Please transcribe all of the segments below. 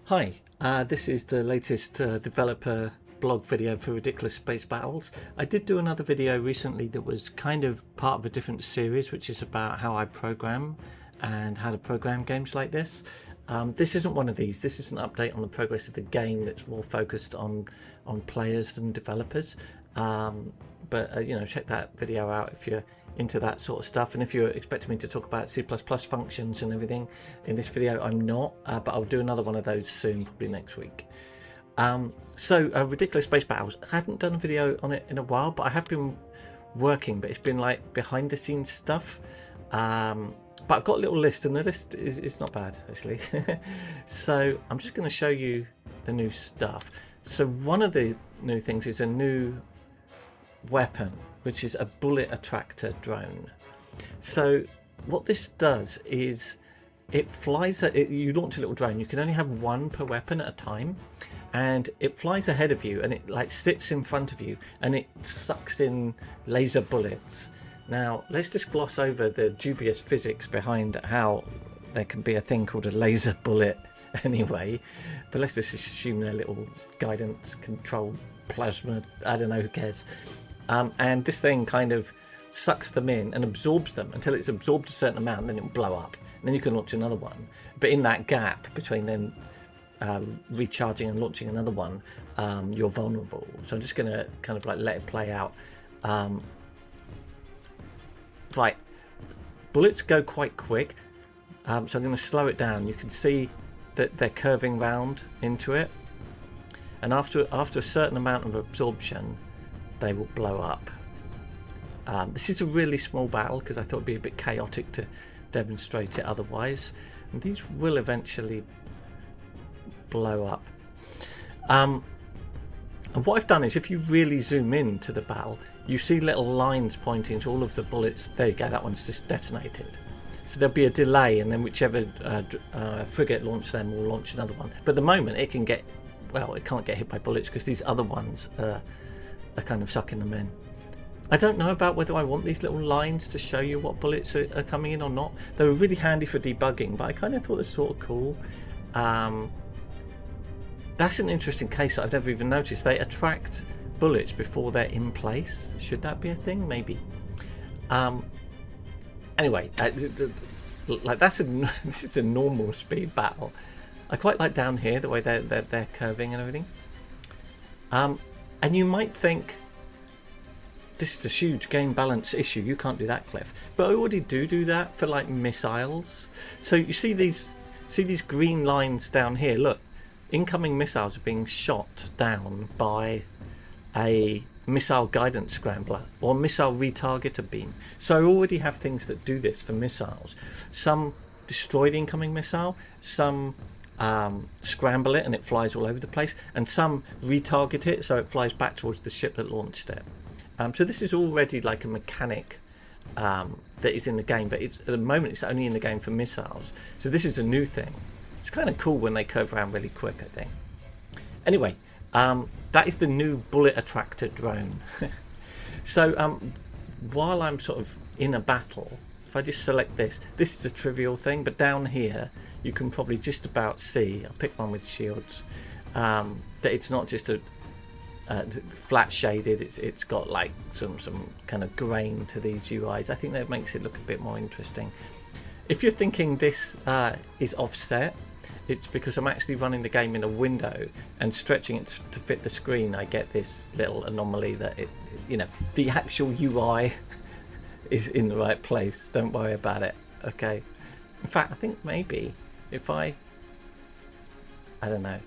Hi, this is the latest developer blog video for Ridiculous Space Battles. I did do another video recently that was kind of part of a different series, which is about how I program and how to program games like this. This isn't one of these. This is an update on the progress of the game that's more focused on players than developers. But you know, check that video out if you're into that sort of stuff, and if you're expecting me to talk about C++ functions and everything in this video, I'm not, but I'll do another one of those soon, probably next week. Ridiculous Space Battles, I haven't done a video on it in a while, but I have been working, but it's been like behind the scenes stuff. But I've got a little list, and the list is not bad actually. So I'm just going to show you the new stuff. So one of the new things is a new weapon, which is a bullet attractor drone. So what this does is it flies you launch a little drone. You can only have one per weapon at a time, and it flies ahead of you, and it like sits in front of you, and it sucks in laser bullets. Now let's just gloss over the dubious physics behind how there can be a thing called a laser bullet anyway, but let's just assume they're little guidance controlled plasma, I don't know, who cares. And this thing kind of sucks them in and absorbs them until it's absorbed a certain amount, and then it'll blow up, and then you can launch another one. But in that gap between them recharging and launching another one, you're vulnerable. So I'm just going to kind of like let it play out. Right, bullets go quite quick, so I'm going to slow it down. You can see that they're curving round into it, and after a certain amount of absorption, they will blow up. This is a really small battle because I thought it'd be a bit chaotic to demonstrate it otherwise, and these will eventually blow up. And what I've done is, if you really zoom in to the battle, you see little lines pointing to all of the bullets. There you go, that one's just detonated. So there'll be a delay, and then whichever frigate launched them will launch another one. But at the moment it can get, well, it can't get hit by bullets because these other ones are kind of sucking them in. I don't know about whether I want these little lines to show you what bullets are coming in or not. They were really handy for debugging, but I kind of thought it was sort of cool. That's an interesting case that I've never even noticed. They attract bullets before they're in place. Should that be a thing? Maybe. Anyway, like this is a normal speed battle. I quite like down here the way they're curving and everything. And you might think this is a huge game balance issue. You can't do that, Cliff. But I already do that for like missiles. So you see these green lines down here. Look, incoming missiles are being shot down by a missile guidance scrambler or missile retargeter beam. So I already have things that do this for missiles. Some destroy the incoming missile, some scramble it and it flies all over the place, and some retarget it so it flies back towards the ship that launched it. So this is already like a mechanic that is in the game, but at the moment it's only in the game for missiles. So this is a new thing. It's kind of cool when they curve around really quick, I think. Anyway, that is the new bullet attractor drone. So while I'm sort of in a battle, if I just select this is a trivial thing, but down here you can probably just about see, I'll pick one with shields, that it's not just a flat shaded, it's got like some kind of grain to these UIs. I think that makes it look a bit more interesting. If you're thinking this is offset, it's because I'm actually running the game in a window and stretching it to fit the screen. I get this little anomaly that it, you know, the actual UI is in the right place. Don't worry about it. Okay. In fact, I think maybe if I don't know,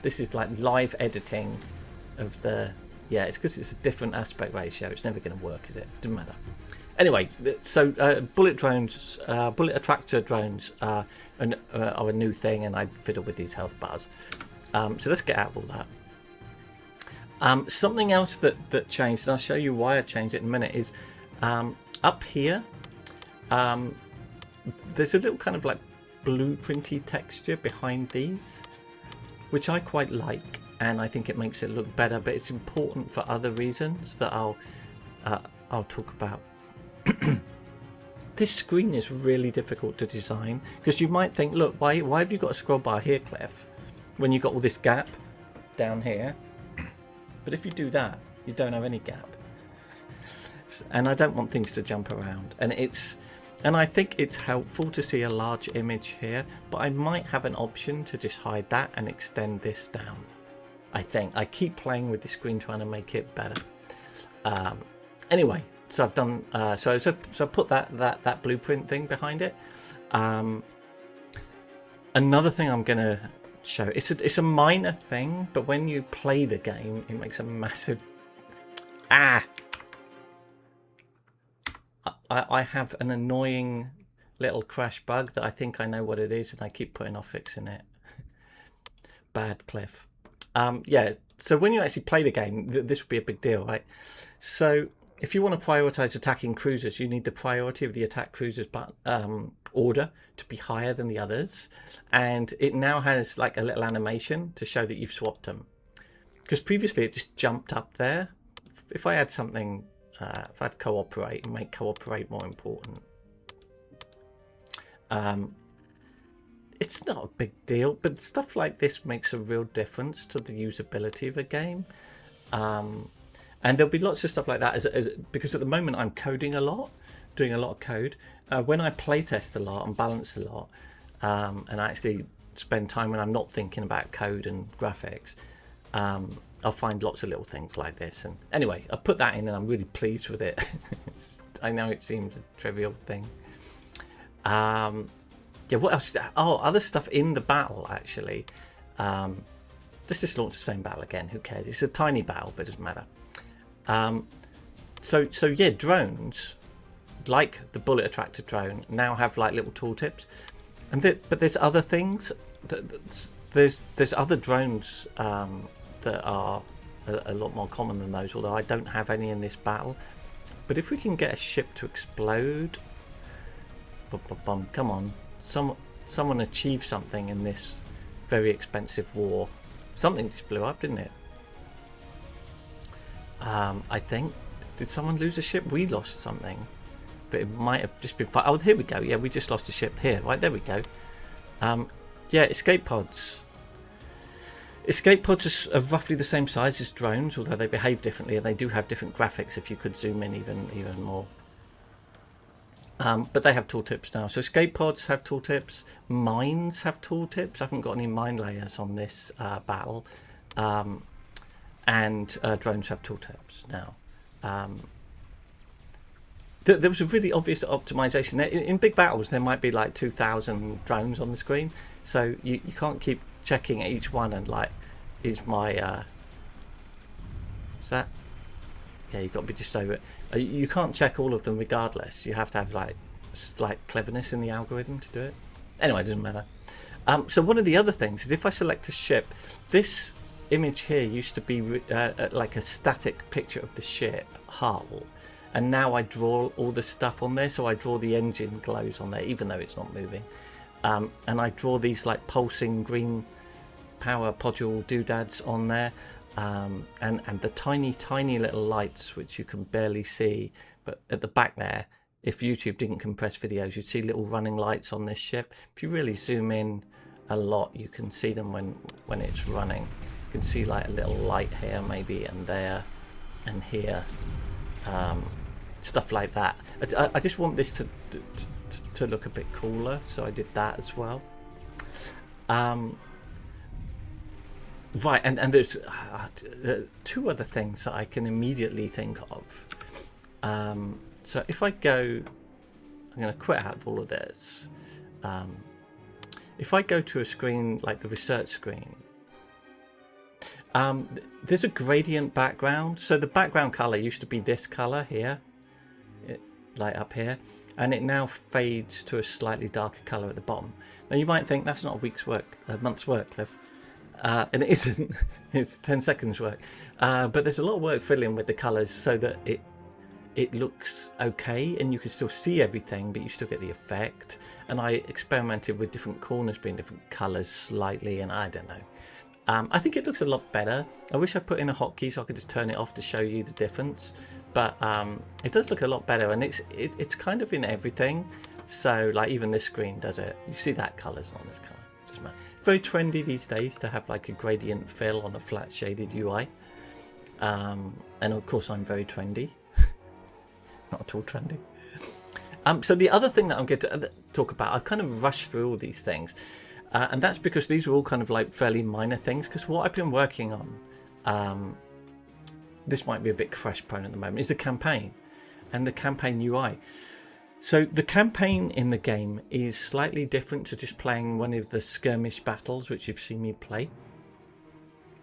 this is like live editing of the, yeah, it's because it's a different aspect ratio. It's never going to work, is it? Doesn't matter. Anyway, so bullet attractor drones are a new thing, and I fiddle with these health bars. So let's get out of all that. Something else that changed, and I'll show you why I changed it in a minute, is up here there's a little kind of like blueprinty texture behind these, which I quite like, and I think it makes it look better, but it's important for other reasons that I'll talk about. This screen is really difficult to design because you might think, look, why have you got a scroll bar here, Cliff? when you've got all this gap down here. But if you do that, you don't have any gap. And I don't want things to jump around. And I think it's helpful to see a large image here, but I might have an option to just hide that and extend this down. I think I keep playing with the screen trying to make it better. Anyway, so I've done so I put that blueprint thing behind it. Another thing I'm gonna show, it's a minor thing, but when you play the game it makes a massive I have an annoying little crash bug that I think I know what it is, and I keep putting off fixing it. Bad Cliff. Yeah, so when you actually play the game, this would be a big deal, right? So if you want to prioritize attacking cruisers, you need the priority of the attack cruisers order to be higher than the others, and it now has like a little animation to show that you've swapped them, because previously it just jumped up there. If I had something, if I'd cooperate and make cooperate more important, it's not a big deal, but stuff like this makes a real difference to the usability of a game. And there'll be lots of stuff like that because at the moment I'm coding a lot, doing a lot of code. When I playtest a lot and balance a lot, and I actually spend time when I'm not thinking about code and graphics, I'll find lots of little things like this. And anyway, I put that in and I'm really pleased with it. I know it seems a trivial thing. Yeah, what else? Oh, other stuff in the battle, actually. Let's just launch the same battle again. Who cares? It's a tiny battle, but it doesn't matter. So yeah, drones, like the bullet attractor drone, now have like little tooltips. But there's other things. There's other drones that are a lot more common than those, although I don't have any in this battle. But if we can get a ship to explode, come on. Someone achieved something in this very expensive war. Something just blew up, didn't it? I think. Did someone lose a ship? We lost something. But it might have just been... Oh, here we go. Yeah, we just lost a ship here. Right, there we go. Yeah, escape pods. Escape pods are roughly the same size as drones, although they behave differently, and they do have different graphics if you could zoom in even more. But they have tooltips now. So escape pods have tooltips. Mines have tooltips. I haven't got any mine layers on this battle. And drones have tooltips now. There was a really obvious optimization. In big battles, there might be like 2,000 drones on the screen. So you can't keep checking each one and like, is my... is that... Yeah, you've got to be just over it. You can't check all of them regardless. You have to have like slight cleverness in the algorithm to do it. Anyway, it doesn't matter. So one of the other things is if I select a ship, this image here used to be like a static picture of the ship hull, and now I draw all the stuff on there. So I draw the engine glows on there, even though it's not moving, and I draw these like pulsing green power module doodads on there. And the tiny little lights which you can barely see, but at the back there, if YouTube didn't compress videos, you'd see little running lights on this ship. If you really zoom in a lot, you can see them when it's running. You can see like a little light here maybe, and there and here, stuff like that. I just want this to look a bit cooler, so I did that as well. Right, and there's two other things that I can immediately think of. So if I go, I'm going to quit out of all of this. If I go to a screen like the research screen, there's a gradient background. So the background color used to be this color here, like up here, and it now fades to a slightly darker color at the bottom. Now you might think that's not a month's work, Cliff. And it isn't. It's 10 seconds work, but there's a lot of work filling with the colors so that it looks okay and you can still see everything, but you still get the effect. And I experimented with different corners being different colors slightly, and I don't know, I think it looks a lot better. I wish I put in a hotkey so I could just turn it off to show you the difference, but it does look a lot better, and it's kind of in everything. So like even this screen does it. You see that color's not this color. very trendy these days to have like a gradient fill on a flat shaded UI. And of course I'm very trendy. Not at all trendy. So the other thing that I'm going to talk about, I've kind of rushed through all these things. And that's because these are all kind of like fairly minor things. Because what I've been working on, this might be a bit crash prone at the moment, is the campaign and the campaign UI. So the campaign in the game is slightly different to just playing one of the skirmish battles, which you've seen me play.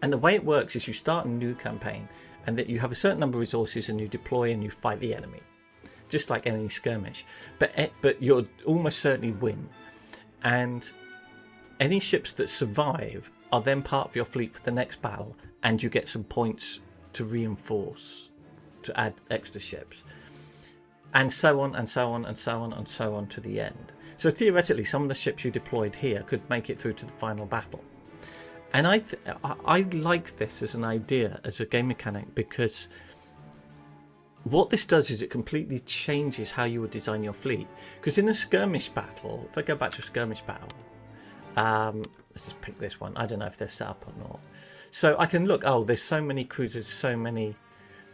And the way it works is you start a new campaign and that you have a certain number of resources and you deploy and you fight the enemy, just like any skirmish. But you'll almost certainly win. And any ships that survive are then part of your fleet for the next battle, and you get some points to reinforce, to add extra ships. And so on and so on and so on and so on to the end. So theoretically, some of the ships you deployed here could make it through to the final battle. And I like this as an idea, as a game mechanic, because what this does is it completely changes how you would design your fleet. Because in a skirmish battle, if I go back to a skirmish battle, let's just pick this one. I don't know if they're set up or not. So I can look, oh, there's so many cruisers, so many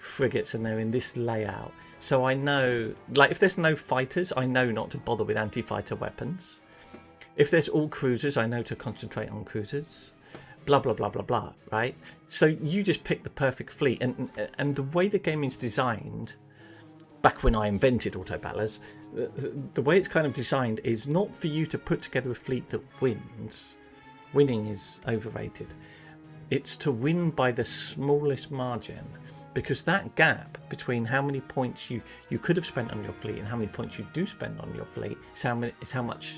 frigates, and they're in this layout. So I know, like, if there's no fighters, I know not to bother with anti-fighter weapons. If there's all cruisers, I know to concentrate on cruisers. Blah, blah, blah, blah, blah, right? So you just pick the perfect fleet. And the way the game is designed, back when I invented autobattlers, the way it's kind of designed is not for you to put together a fleet that wins. Winning is overrated. It's to win by the smallest margin, because that gap between how many points you could have spent on your fleet and how many points you do spend on your fleet is how much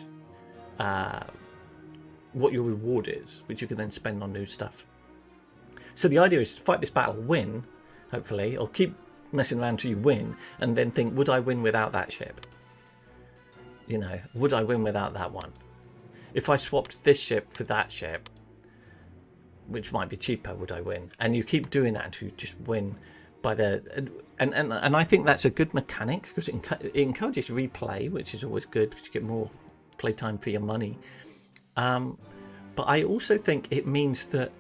what your reward is, which you can then spend on new stuff. So the idea is to fight this battle, win, hopefully, or keep messing around till you win, and then think, would I win without that ship? You know, would I win without that one? If I swapped this ship for that ship, which might be cheaper, would I win? And you keep doing that until you just win by the... And I think that's a good mechanic, because it encourages replay, which is always good, because you get more playtime for your money. But I also think it means that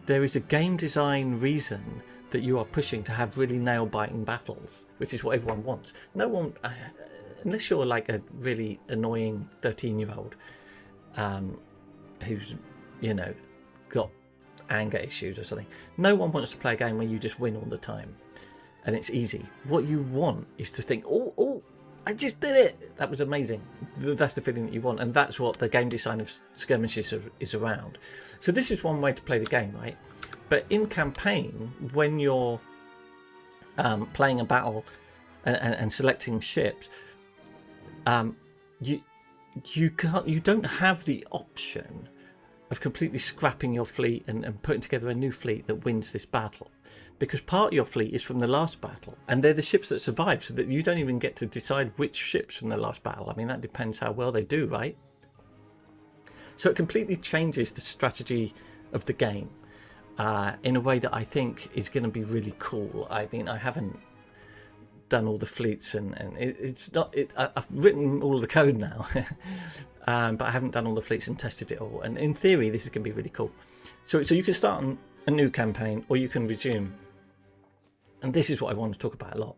there is a game design reason that you are pushing to have really nail-biting battles, which is what everyone wants. No one, unless you're like a really annoying 13-year-old who's, you know, got anger issues or something, no one wants to play a game where you just win all the time and it's easy. What you want is to think, oh, I just did it, that was amazing. That's the feeling that you want, and that's what the game design of skirmishes is around. So this is one way to play the game, right? But in campaign, when you're playing a battle and selecting ships, you don't have the option of completely scrapping your fleet and putting together a new fleet that wins this battle, because part of your fleet is from the last battle, and they're the ships that survive, so that you don't even get to decide which ships from the last battle. I mean, that depends how well they do, right? So it completely changes the strategy of the game in a way that I think is going to be really cool. I mean, I haven't done all the fleets, and it's not. I've written all the code now, but I haven't done all the fleets and tested it all. And in theory, this is going to be really cool. So you can start on a new campaign, or you can resume. And this is what I want to talk about a lot.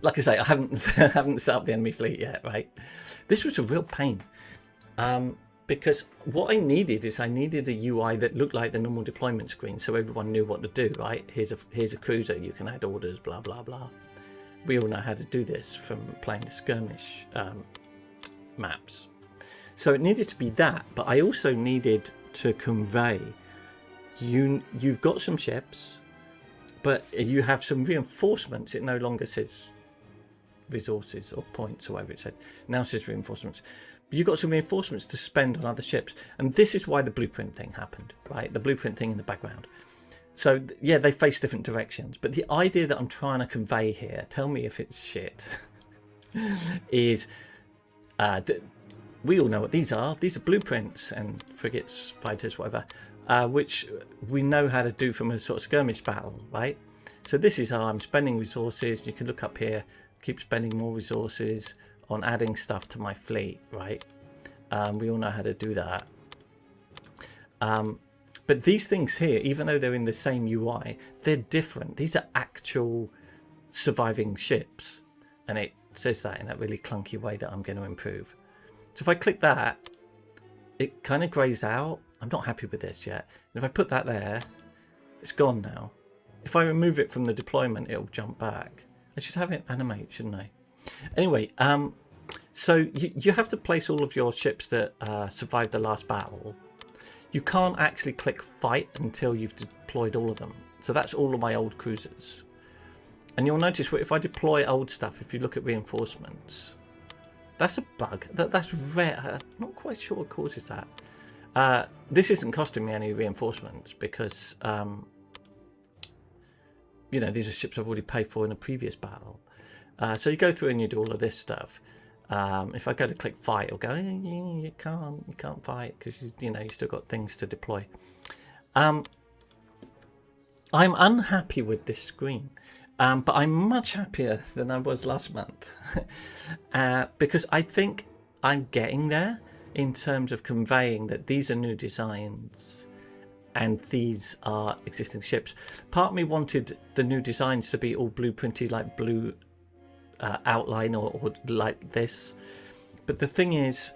Like I say, I haven't set up the enemy fleet yet, right? This was a real pain, because what I needed is a UI that looked like the normal deployment screen, so everyone knew what to do, right? Here's a cruiser, you can add orders, blah blah blah. We all know how to do this from playing the skirmish maps. So it needed to be that, but I also needed to convey you've got some ships, but you have some reinforcements. It no longer says resources or points or whatever it said. Now it says reinforcements. You've got some reinforcements to spend on other ships. And this is why the blueprint thing happened, right? The blueprint thing in the background. So, yeah, they face different directions. But the idea that I'm trying to convey here, tell me if it's shit, is that we all know what these are. These are blueprints and frigates, fighters, whatever, which we know how to do from a sort of skirmish battle, right? So this is how I'm spending resources. You can look up here, keep spending more resources on adding stuff to my fleet, right? We all know how to do that. But these things here, even though they're in the same UI, they're different. These are actual surviving ships, and it says that in that really clunky way that I'm going to improve. So if I click that, it kind of grays out. I'm not happy with this yet. And if I put that there, it's gone now. If I remove it from the deployment, it'll jump back. I should have it animate, shouldn't I? Anyway, so you have to place all of your ships that survived the last battle. You can't actually click fight until you've deployed all of them. So that's all of my old cruisers. And you'll notice if I deploy old stuff, if you look at reinforcements, that's a bug. That's rare. I'm not quite sure what causes that. This isn't costing me any reinforcements because, you know, these are ships I've already paid for in a previous battle. So you go through and you do all of this stuff. If I go to click fight, it'll go, you can't fight because you know you still got things to deploy. I'm unhappy with this screen, but I'm much happier than I was last month because I think I'm getting there in terms of conveying that these are new designs and these are existing ships. Part of me wanted the new designs to be all blueprinty, like blue outline or like this, but the thing is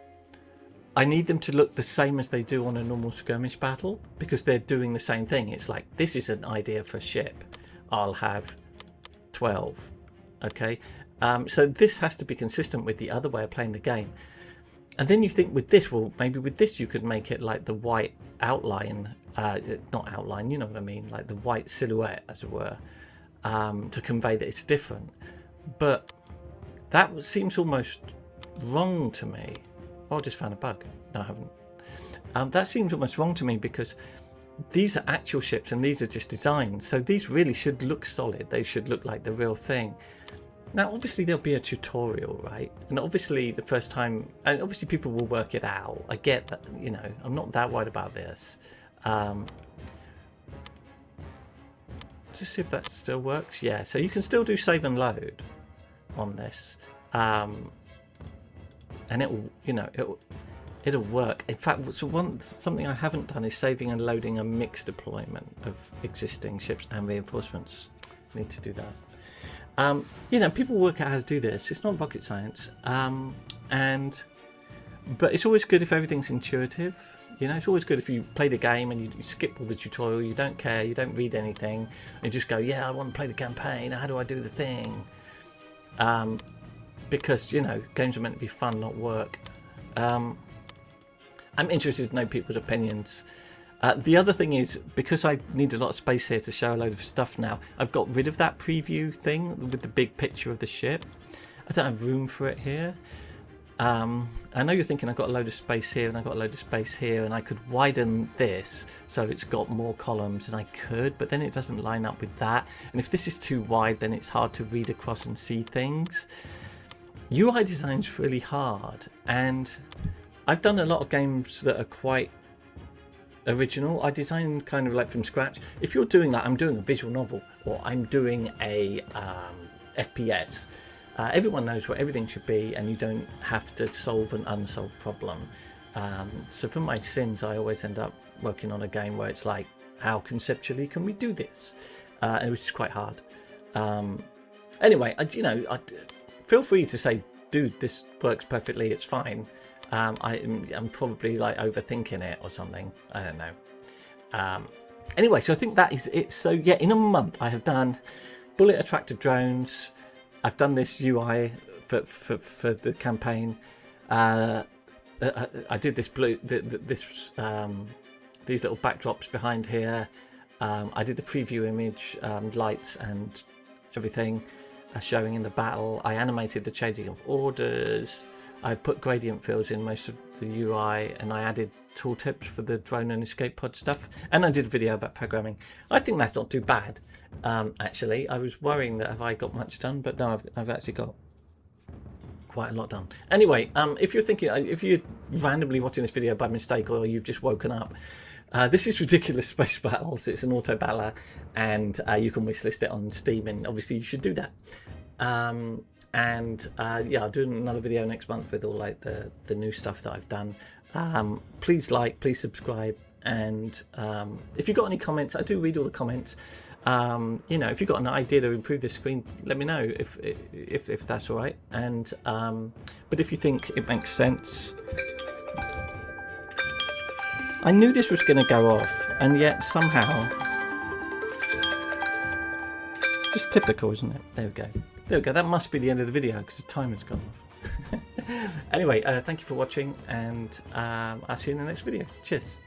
I need them to look the same as they do on a normal skirmish battle because they're doing the same thing. It's like, this is an idea for a ship, I'll have 12. Okay, so this has to be consistent with the other way of playing the game. And then you think with this, well, maybe with this you could make it like the white outline, not outline, you know what I mean, like the white silhouette as it were, to convey that it's different. But that seems almost wrong to me. Oh, I just found a bug. No, I haven't. That seems almost wrong to me because these are actual ships and these are just designs. So these really should look solid. They should look like the real thing. Now, obviously, there'll be a tutorial, right? And obviously, the first time, and obviously people will work it out. I get that, you know, I'm not that worried about this. Just see if that still works. Yeah, so you can still do save and load on this, and it'll, you know, it'll work. In fact, so something I haven't done is saving and loading a mixed deployment of existing ships and reinforcements. I need to do that. You know, people work out how to do this. It's not rocket science, but it's always good if everything's intuitive. You know, it's always good if you play the game and you skip all the tutorial, you don't care, you don't read anything, and you just go, yeah, I want to play the campaign, how do I do the thing? Because, you know, games are meant to be fun, not work. I'm interested to know people's opinions. The other thing is, because I need a lot of space here to show a load of stuff now, I've got rid of that preview thing with the big picture of the ship. I don't have room for it here. I know you're thinking I've got a load of space here and I've got a load of space here and I could widen this so it's got more columns, and I could, but then it doesn't line up with that. And if this is too wide, then it's hard to read across and see things. UI design's really hard, and I've done a lot of games that are quite original. I design kind of like from scratch. If you're doing that, I'm doing a visual novel or I'm doing a FPS. Everyone knows what everything should be, and you don't have to solve an unsolved problem. So for my sins, I always end up working on a game where it's like, how conceptually can we do this? And which is quite hard. Anyway, you know, feel free to say, dude, this works perfectly, it's fine. I'm probably like overthinking it or something. I don't know. Anyway, so I think that is it. So yeah, in a month I have done bullet attractor drones. I've done this UI for the campaign. I did this these little backdrops behind here. I did the preview image, lights and everything showing in the battle. I animated the changing of orders. I put gradient fills in most of the UI, and I added tooltips for the drone and escape pod stuff, and I did a video about programming. I think that's not too bad, actually. I was worrying that have I got much done, but no, I've actually got quite a lot done. Anyway, if you're thinking, if you're randomly watching this video by mistake or you've just woken up, this is Gratuitous Space Battles. It's an auto battler, and you can wishlist it on Steam, and obviously you should do that. Yeah, I'll do another video next month with all like the new stuff that I've done. Please like, please subscribe, And if you've got any comments, I do read all the comments. You know, if you've got an idea to improve this screen, let me know if that's all right. And but if you think it makes sense, I knew this was going to go off, and yet somehow, just typical, isn't it? There we go. There we go. That must be the end of the video because the timer's gone off. Anyway, thank you for watching, and I'll see you in the next video. Cheers.